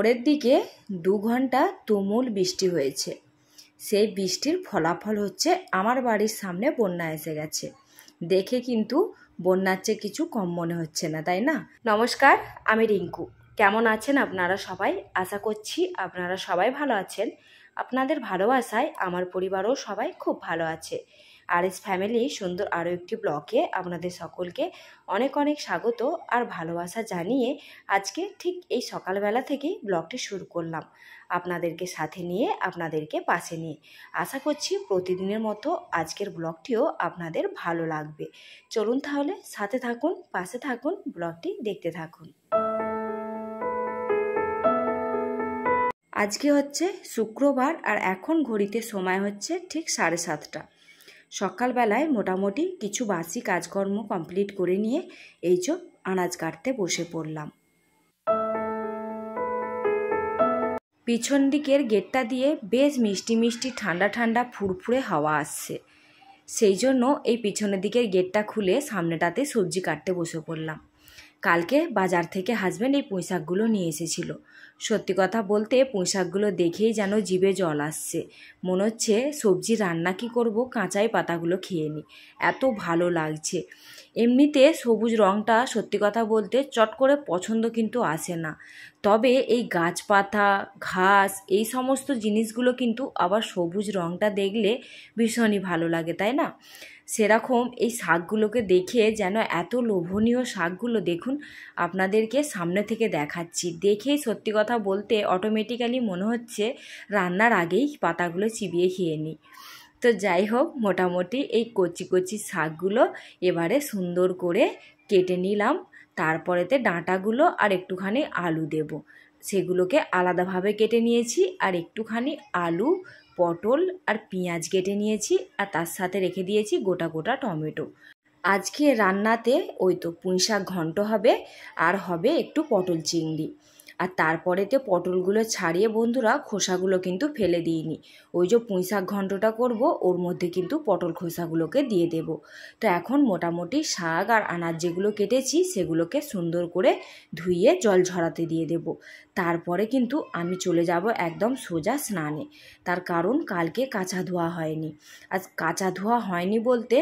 ভোরের দিকে 2 ঘন্টা তুমুল বৃষ্টি হয়েছে। সেই বৃষ্টির ফলাফল হচ্ছে আমার বাড়ির সামনে বন্যা এসে গেছে। দেখে কিন্তু বন্যার চেয়ে কিছু কম মনে হচ্ছে না, তাই না? নমস্কার, আমি রিঙ্কু। কেমন আছেন আপনারা সবাই? আশা করছি আপনারা সবাই ভালো আছেন। আপনাদের ভালোবাসায় আমার পরিবারও সবাই খুব ভালো আছে। আরএস ফ্যামিলি সুন্দর আরও একটি ব্লগে আপনাদের সকলকে অনেক অনেক স্বাগত আর ভালোবাসা জানিয়ে আজকে ঠিক এই সকালবেলা থেকেই ব্লগটি শুরু করলাম, আপনাদেরকে সাথে নিয়ে, আপনাদেরকে পাশে নিয়ে। আশা করছি প্রতিদিনের মতো আজকের ব্লগটিও আপনাদের ভালো লাগবে। চলুন তাহলে সাথে থাকুন, পাশে থাকুন, ব্লগটি দেখতে থাকুন। আজকে হচ্ছে শুক্রবার আর এখন ঘড়িতে সময় হচ্ছে ঠিক 7:30। সকালবেলায় মোটামুটি কিছু বাসি কাজকর্ম কমপ্লিট করে নিয়ে এই যে আনাজ কাটতে বসে পড়লাম। পিছন দিকের গেটটা দিয়ে বেশ মিষ্টি মিষ্টি ঠান্ডা ঠান্ডা ফুরফুরে হাওয়া আসছে, সেই জন্য এই পিছনের দিকের গেটটা খুলে সামনেটাতে সবজি কাটতে বসে পড়লাম। কালকে বাজার থেকে হাজব্যান্ড এই পুঁইশাকগুলো নিয়ে এসেছিল। সত্যি কথা বলতে পুঁইশাকগুলো দেখেই যেন জিভে জল আসছে। মনে হচ্ছে সবজি রান্না কি করব, কাঁচাই পাতাগুলো খেয়ে নিই, এত ভালো লাগছে। এমনিতে সবুজ রঙটা সত্যি কথা বলতে চট করে পছন্দ কিন্তু আসে না, তবে এই গাছপাতা, ঘাস, এই সমস্ত জিনিসগুলো কিন্তু আবার সবুজ রঙটা দেখলে ভীষণই ভালো লাগে, তাই না? সেরকম এই শাকগুলোকে দেখে যেন এত লোভনীয় শাকগুলো, দেখুন আপনাদেরকে সামনে থেকে দেখাচ্ছি, দেখেই সত্যি কথা বলতে অটোমেটিক্যালি মনে হচ্ছে রান্নার আগেই পাতাগুলো চিবিয়ে খেয়ে নিই। তো যাই হোক, মোটামুটি এই কচি কচি শাকগুলো এবারে সুন্দর করে কেটে নিলাম। তারপরেতে ডাঁটাগুলো আর একটুখানি আলু দেব, সেগুলোকে আলাদাভাবে কেটে নিয়েছি। আর একটুখানি আলু, পটল আর পেঁয়াজ কেটে নিয়েছি, আর তার সাথে রেখে দিয়েছি গোটা গোটা টমেটো। আজকে রান্নাতে ওই তো পুঁইশাক ঘন্ট হবে, আর হবে একটু পটল চিংড়ি। আর তারপরেতে পটলগুলো ছাড়িয়ে বন্ধুরা খোসাগুলো কিন্তু ফেলে দিইনি। ওই যে পুঁইশাক ঘন্টটা করব, ওর মধ্যে কিন্তু পটল খোসাগুলোকে দিয়ে দেব। তো এখন মোটামুটি শাক আর আনাজ যেগুলো কেটেছি সেগুলোকে সুন্দর করে ধুইয়ে জল ঝরাতে দিয়ে দেব। তারপরে কিন্তু আমি চলে যাব একদম সোজা স্নানে। তার কারণ কালকে কাঁচা ধোয়া হয়নি। আজ কাঁচা ধোয়া হয়নি বলতে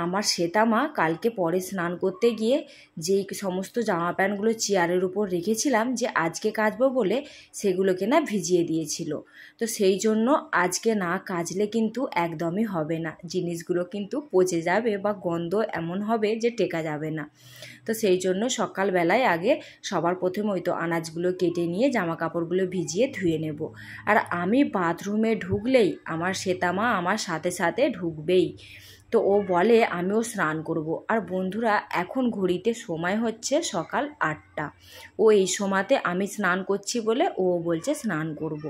আমার শ্বেতামা কালকে পরে স্নান করতে গিয়ে যেই সমস্ত জামা প্যান্টগুলো চেয়ারের উপর রেখেছিলাম যে আজকে কাচবো বলে, সেগুলোকে না ভিজিয়ে দিয়েছিল। তো সেই জন্য আজকে না কাচলে কিন্তু একদমই হবে না, জিনিসগুলো কিন্তু পচে যাবে বা গন্ধ এমন হবে যে টেকা যাবে না। তো সেই জন্য সকালবেলায় আগে সবার প্রথমে ওই তো আনাজগুলো কেটে নিয়ে জামা কাপড়গুলো ভিজিয়ে ধুয়ে নেব। আর আমি বাথরুমে ঢুকলেই আমার শ্বেতামা আমার সাথে সাথে ঢুকবেই। তো ও বলে আমিও স্নান করব। আর বন্ধুরা এখন ঘড়িতে সময় হচ্ছে সকাল 8টা। ও এই সময়তে আমি স্নান করছি বলে ও বলছে স্নান করব।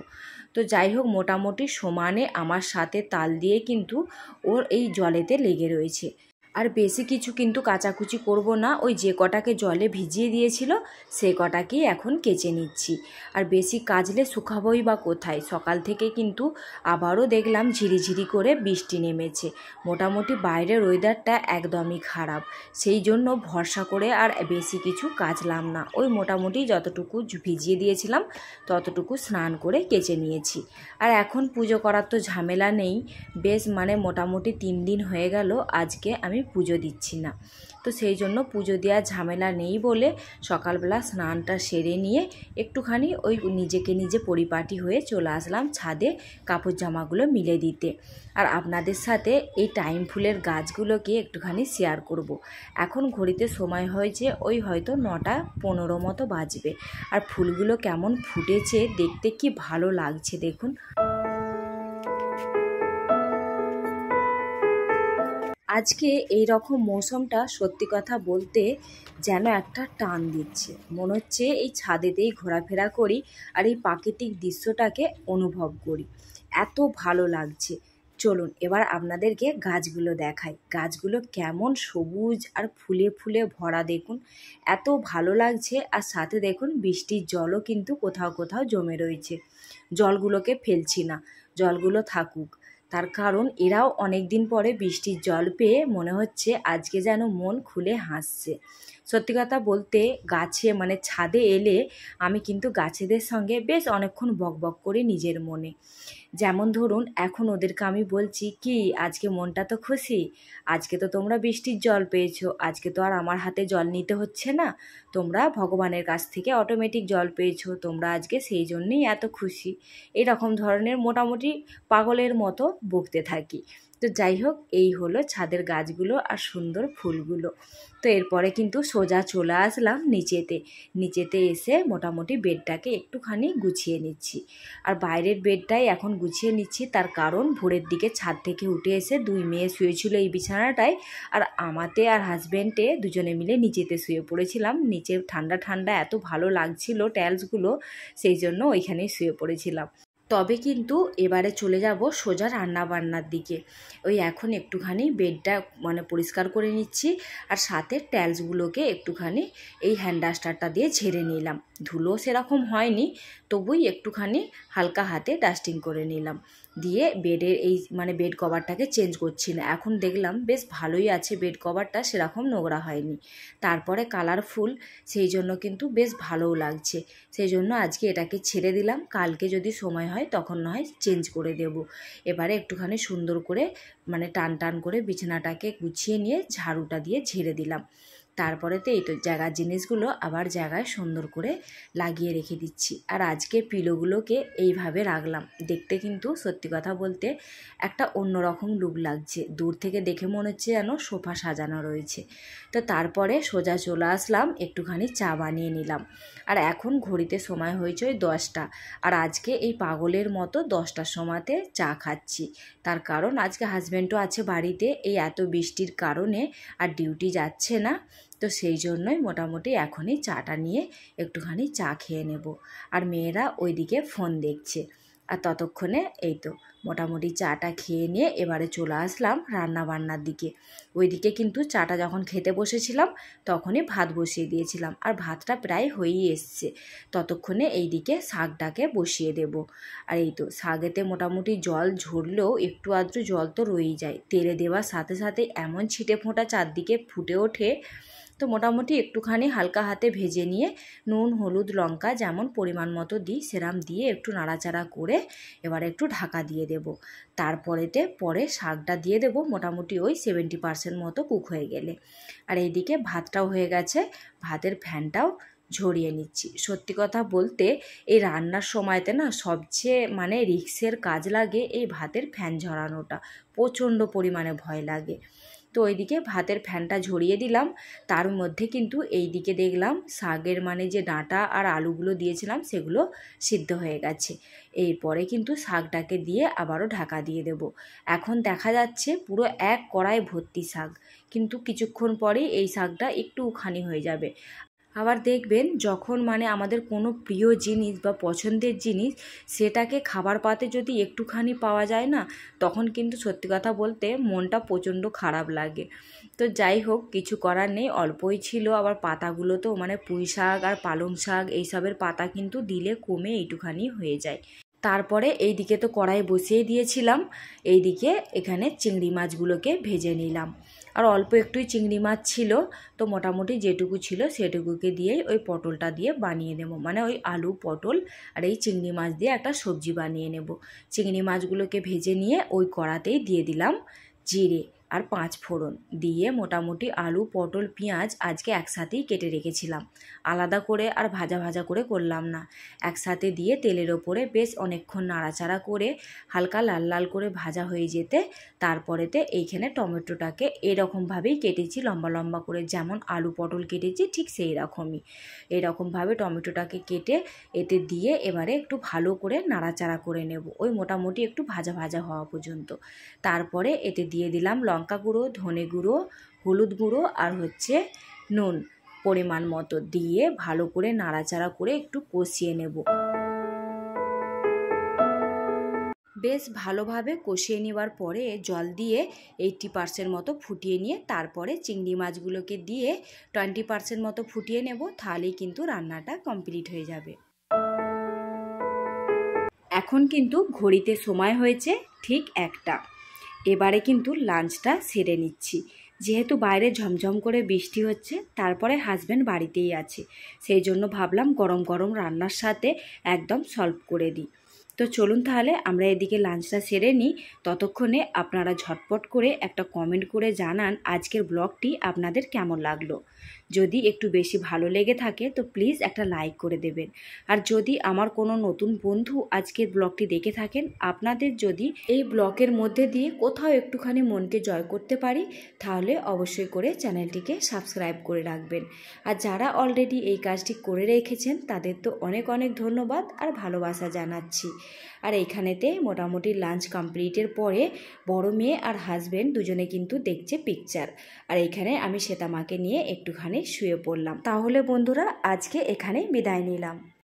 তো যাই হোক, মোটামুটি সমানে আমার সাথে তাল দিয়ে কিন্তু ওর এই জলেতে লেগে রয়েছে। আর বেশি কিছু কিন্তু কাচাকুচি করব না, ওই যে কটাকে জলে ভিজিয়ে দিয়েছিল সে কটাকেই এখন কেচে নিচ্ছি। আর বেশি কাচলে শুকাবই বা কোথায়? সকাল থেকে কিন্তু আবারও দেখলাম ঝিরিঝিরি করে বৃষ্টি নেমেছে। মোটামুটি বাইরের ওয়েদারটা একদমই খারাপ, সেই জন্য ভরসা করে আর বেশি কিছু কাচলাম না। ওই মোটামুটি যতটুকু ভিজিয়ে দিয়েছিলাম ততটুকু স্নান করে কেচে নিয়েছি। আর এখন পুজো করার তো ঝামেলা নেই, বেশ মোটামুটি 3 দিন হয়ে গেল আজকে আমি পুজো দিচ্ছি না। তো সেই জন্য পুজো দেওয়ার ঝামেলা নেই বলে সকালবেলা স্নানটা সেরে নিয়ে একটুখানি ওই নিজেকে নিজে পরিপাটি হয়ে চলে আসলাম ছাদে কাপড় জামাগুলো মিলে দিতে। আর আপনাদের সাথে এই টাইম ফুলের গাছগুলোকে একটুখানি শেয়ার করব। এখন ঘড়িতে সময় হয়েছে ওই হয়তো 9:15 মতো বাজবে। আর ফুলগুলো কেমন ফুটেছে, দেখতে কি ভালো লাগছে দেখুন। আজকে এই রকম মৌসুমটা সত্যি কথা বলতে যেন একটা টান দিচ্ছে, মনে হচ্ছে এই ছাদেতেই ঘোরাফেরা করি আর এই প্রাকৃতিক দৃশ্যটাকে অনুভব করি, এত ভালো লাগছে। চলুন এবার আপনাদেরকে গাছগুলো দেখাই, গাছগুলো কেমন সবুজ আর ফুলে ফুলে ভরা, দেখুন এত ভালো লাগছে। আর সাথে দেখুন বৃষ্টির জলও কিন্তু কোথাও কোথাও জমে রয়েছে, জলগুলোকে ফেলছি না, জলগুলো থাকুক। তার কারণ এরাও অনেক দিন পরে বৃষ্টির জল পেয়ে মনে হচ্ছে আজকে যেন মন খুলে হাসছে। সত্যি কথা বলতে গাছে মানে ছাদে এলে আমি কিন্তু গাছেদের সঙ্গে বেশ অনেকক্ষণ বকবক করি নিজের মনে। যেমন ধরুন এখন ওদেরকে আমি বলছি কি আজকে মনটা তো খুশি, আজকে তো তোমরা বৃষ্টির জল পেয়েছো, আজকে তো আর আমার হাতে জল নিতে হচ্ছে না, তোমরা ভগবানের কাছ থেকে অটোমেটিক জল পেয়েছো, তোমরা আজকে সেই জন্যেই এত খুশি। এরকম ধরনের মোটামুটি পাগলের মতো বকতে থাকি। তো যাই হোক, এই হলো ছাদের গাছগুলো আর সুন্দর ফুলগুলো। তো এরপরে কিন্তু সোজা চলে আসলাম নিচেতে এসে মোটামুটি বেডটাকে একটুখানি গুছিয়ে নিচ্ছি। আর বাইরের বেডটাই এখন গুছিয়ে নিচ্ছি, তার কারণ ভোরের দিকে ছাদ থেকে উঠে এসে দুই মেয়ে শুয়েছিল এই বিছানাটায়, আর আমাতে আর হাজব্যান্ডে দুজনে মিলে নিচেতে শুয়ে পড়েছিলাম। নিচে ঠান্ডা ঠান্ডা এত ভালো লাগছিল টাইলসগুলো, সেই জন্য ওইখানেই শুয়ে পড়েছিলাম। তবে কিন্তু এবারে চলে যাব সোজা রান্না বান্নার দিকে। ওই এখন একটুখানি বেডটা মানে পরিষ্কার করে নিচ্ছি, আর সাথে টাইলসগুলোকে একটুখানি এই হ্যান্ড ডাস্টারটা দিয়ে ঝেড়ে নিলাম। ধুলো সেরকম হয়নি, তবুই একটুখানি হালকা হাতে ডাস্টিং করে নিলাম। দিয়ে বেডের এই মানে বেড কভারটাকে চেঞ্জ করছি না, এখন দেখলাম বেশ ভালোই আছে বেড কভারটা, সেরকম নোংরা হয়নি। তারপরে কালারফুল, সেই জন্য কিন্তু বেশ ভালোও লাগছে। সেই জন্য আজকে এটাকে ছেড়ে দিলাম, কালকে যদি সময় হয় তখন না হয় চেঞ্জ করে দেব। এবারে একটুখানি সুন্দর করে মানে টান টান করে বিছানাটাকে গুছিয়ে নিয়ে ঝাড়ুটা দিয়ে ঝেড়ে দিলাম। তারপরেতে এই তো জায়গার জিনিসগুলো আবার জায়গায় সুন্দর করে লাগিয়ে রেখে দিচ্ছি। আর আজকে পিলোগুলোকে এইভাবে রাখলাম, দেখতে কিন্তু সত্যি কথা বলতে একটা অন্যরকম লুক লাগছে, দূর থেকে দেখে মনে হচ্ছে যেন সোফা সাজানো রয়েছে। তো তারপরে সোজা চলে আসলাম, একটুখানি চা বানিয়ে নিলাম। আর এখন ঘড়িতে সময় হয়েছে ওই 10টা, আর আজকে এই পাগলের মতো 10টার সময়তে চা খাচ্ছি। তার কারণ আজকে হাজব্যান্ডও আছে বাড়িতে, এই এত বৃষ্টির কারণে আর ডিউটি যাচ্ছে না, তো সেই জন্যই মোটামুটি এখনই চাটা নিয়ে একটুখানি চা খেয়ে নেব। আর মেয়েরা ওইদিকে ফোন দেখছে, আর ততক্ষণে এই তো মোটামুটি চাটা খেয়ে নিয়ে এবারে চলে আসলাম রান্না বান্নার দিকে। ওইদিকে কিন্তু চাটা যখন খেতে বসেছিলাম তখনই ভাত বসিয়ে দিয়েছিলাম, আর ভাতটা প্রায় হয়েই এসছে। ততক্ষণে এইদিকে শাকটাকে বসিয়ে দেব। আর এই তো শাকেতে মোটামুটি জল ঝরলেও একটু আধটু জল তো রয়েই যায়, তেলে দেওয়ার সাথে সাথে এমন ছিটে ফোঁটা চারদিকে ফুটে ওঠে। তো মোটামুটি একটুখানি হালকা হাতে ভেজে নিয়ে নুন হলুদ লঙ্কা যেমন পরিমাণ মতো দিই সেরাম দিয়ে একটু নাড়াচাড়া করে এবার একটু ঢাকা দিয়ে দেব। পরে শাকটা দিয়ে দেব মোটামুটি ওই 70% মতো কুক হয়ে গেলে। আর এইদিকে ভাতটাও হয়ে গেছে, ভাতের ফ্যানটাও ঝরিয়ে নিচ্ছি। সত্যি কথা বলতে এই রান্নার সময়তে না সবচেয়ে মানে রিস্কের কাজ লাগে এই ভাতের ফ্যান ঝরানোটা, প্রচণ্ড পরিমাণে ভয় লাগে। তো ওইদিকে ভাতের ফ্যানটা ঝরিয়ে দিলাম, তার মধ্যে কিন্তু এই দিকে দেখলাম শাকের মানে যে ডাঁটা আর আলুগুলো দিয়েছিলাম সেগুলো সিদ্ধ হয়ে গেছে। এরপরে কিন্তু শাকটাকে দিয়ে আবারও ঢাকা দিয়ে দেব। এখন দেখা যাচ্ছে পুরো এক কড়াই ভর্তি শাক, কিন্তু কিছুক্ষণ পরেই এই শাকটা একটুখানি হয়ে যাবে। আবার দেখবেন যখন মানে আমাদের কোনো প্রিয় জিনিস বা পছন্দের জিনিস সেটাকে খাবার পাতে যদি একটুখানি পাওয়া যায় না, তখন কিন্তু সত্যি কথা বলতে মনটা প্রচণ্ড খারাপ লাগে। তো যাই হোক, কিছু করার নেই, অল্পই ছিল। আবার পাতাগুলো তো মানে পুঁই শাক আর পালং শাক এইসবের পাতা কিন্তু দিলে কমে এইটুখানি হয়ে যায়। তারপরে এই দিকে তো কড়াই বসিয়ে দিয়েছিলাম, এইদিকে এখানে চিংড়ি মাছগুলোকে ভেজে নিলাম। আর অল্প একটুই চিংড়ি মাছ ছিল, তো মোটামুটি যেটুকু ছিল সেটুকুকে দিয়েই ওই পটলটা দিয়ে বানিয়ে নেব, মানে ওই আলু পটল আর এই চিংড়ি মাছ দিয়ে একটা সবজি বানিয়ে নেব। চিংড়ি মাছগুলোকে ভেজে নিয়ে ওই কড়াতেই দিয়ে দিলাম জিরে আর 5 ফোড়ন দিয়ে মোটামুটি আলু পটল পেঁয়াজ আজকে একসাথেই কেটে রেখেছিলাম, আলাদা করে আর ভাজা ভাজা করে করলাম না। একসাথে দিয়ে তেলের ওপরে বেশ অনেকক্ষণ নাড়াচাড়া করে হালকা লাল লাল করে ভাজা হয়ে যেতে তারপরেতে এইখানে টমেটোটাকে এরকমভাবেই কেটেছি, লম্বা লম্বা করে যেমন আলু পটল কেটেছি ঠিক সেই রকমই। এরকমভাবে টমেটোটাকে কেটে এতে দিয়ে এবারে একটু ভালো করে নাড়াচাড়া করে নেব, ওই মোটামুটি একটু ভাজা ভাজা হওয়া পর্যন্ত। তারপরে এতে দিয়ে দিলাম লঙ্কা গুঁড়ো, ধনে গুঁড়ো, হলুদ গুঁড়ো আর নুন পরিমাণ মতো দিয়ে ভালো করে নাড়াচাড়া করে একটু কষিয়ে নেব। বেশ ভালোভাবে কষিয়ে নেওয়ার পরে জল দিয়ে 80% মতো ফুটিয়ে নিয়ে তারপরে চিংড়ি মাছগুলোকে দিয়ে 20% মতো ফুটিয়ে নেব, তাহলেই কিন্তু রান্নাটা কমপ্লিট হয়ে যাবে। এখন কিন্তু ঘড়িতে সময় হয়েছে ঠিক 1টা। এবারে কিন্তু লাঞ্চটা সেরে নিচ্ছি। যেহেতু বাইরে ঝমঝম করে বৃষ্টি হচ্ছে, তারপরে হাজব্যান্ড বাড়িতেই আছে, সেই জন্য ভাবলাম গরম গরম রান্নার সাথে একদম সলভ করে দিই। তো চলুন তাহলে আমরা এদিকে লাঞ্চটা সেরে নিই। ততক্ষণে আপনারা ঝটপট করে একটা কমেন্ট করে জানান আজকের ব্লগটি আপনাদের কেমন লাগলো। যদি একটু বেশি ভালো লেগে থাকে তো প্লিজ একটা লাইক করে দেবেন। আর যদি আমার কোনো নতুন বন্ধু আজকের ব্লগটি দেখে থাকেন, আপনাদের যদি এই ব্লগের মধ্যে দিয়ে কোথাও একটুখানি মনকে জয় করতে পারি, তাহলে অবশ্যই করে চ্যানেলটিকে সাবস্ক্রাইব করে রাখবেন। আর যারা অলরেডি এই কাজটি করে রেখেছেন তাদের তো অনেক অনেক ধন্যবাদ আর ভালোবাসা জানাচ্ছি। আর এইখানেতে মোটামুটি লাঞ্চ কমপ্লিটের পরে বড় মেয়ে আর হাজব্যান্ড দুজনে কিন্তু দেখছে পিকচার। আর এইখানে আমি শ্বেতামাকে নিয়ে একটুখানি শুয়ে পড়লাম। তাহলে বন্ধুরা আজকে এখানে বিদায় নিলাম।